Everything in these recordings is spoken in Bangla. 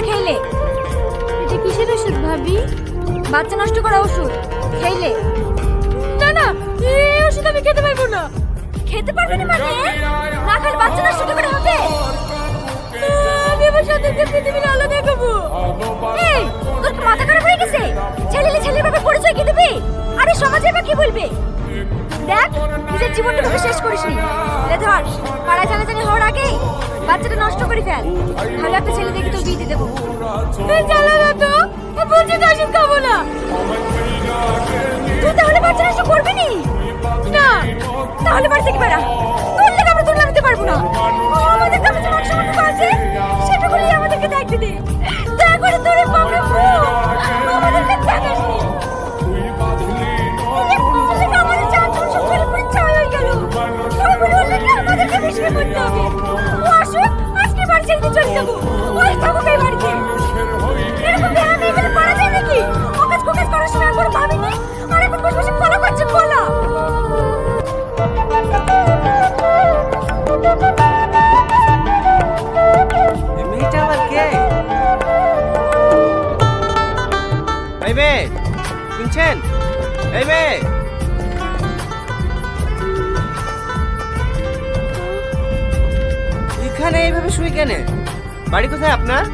খেলে। এটা কিসের ওষুধ ভাবি? বাচ্চা নষ্ট করা ওষুধ, খেলে। না না, এই ওষুধ আমি খেতে পারবো না। খেতে পারবে না মানে? না খেলে বাচ্চা নষ্ট কি করে হবে? আমি আমার সন্তানকে পৃথিবীর আলো দেখাবো। এই, তোর কি মাথা খারাপ হয়ে গেছে? ছেলের বাবার পরিচয় কি দিবি? আরে সমাজে বা কি বলবে? দেখ, নিজের জীবনটা ভাবে শেষ করিসনি। লে ধর, পাড়ায় জানাজানি হওয়ার আগে বাচ্চাটা নষ্ট করে ফেল। ভালো একটা ছেলে দেখে তোর বিয়ে দিয়ে দেবো। জ্বালা না তো, বলছি তো ওষুধ খাবো না। তুই তাহলে বাচ্চা নষ্ট করবি নি? না। তাহলে বাড়ি থেকে বেড়া। তোর লেগে আমরা তুলনা নিতে পারবো না। আমাদের কাছে যে মান সম্মান আছে সেটাগুলোই আমাদেরকে দেখতে দে। দয়া করে তোর এই পাপড়ে মুখ আমাদেরকে দেখাসনি। আমাদের চার জন সব ছেলে পুরো চাল হয়ে গেল। সবাই বললে কি আমাদেরকে বেশি করতে হবে? ও আসুক, আজকে বাড়ি ছেড়ে দিয়ে চলে যাবো। ওই থাকুক এই বাড়িতে। এরকম বেড়া মেয়ে গেলে পারা যায় নাকি? অকাজ কুকাজ করার সময় একবার ভাবিনি। আর এখন বসে বসে ফলো করছে ফলো। মেয়েটা আবার কে? এই মেয়ে, শুনছেন? এই মেয়ে, এখানে এইভাবে শুই কেন? বাড়ি কোথায় আপনার?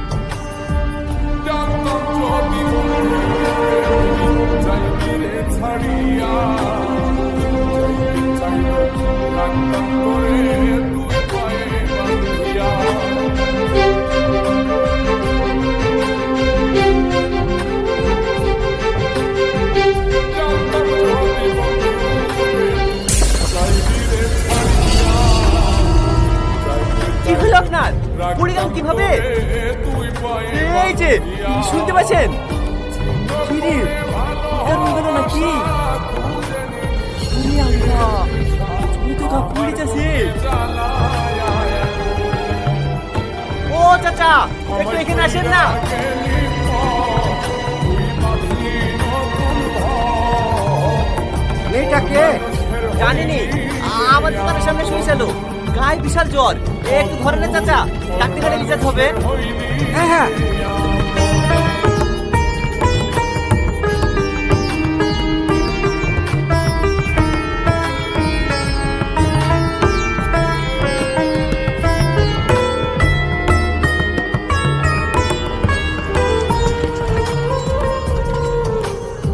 কি হলো আপনার? পড়ে গেল কিভাবে? এই যে শুনতে পাচ্ছেন? কি রে, এরকম হলো নাকি? ওরে আল্লাহ, তুমি তো ধপ পড়ে যাচ্ছে। ও চাচা, একটু এখানে আসেন না। মেয়েটা কে? জানিনি, আমার দোকানের সামনে শুয়েছিল। গায়ে বিশাল জ্বর। একটু ধরে নে চাচা, ডাক্তারখানে নিয়ে যেতে হবে। হ্যাঁ হ্যাঁ,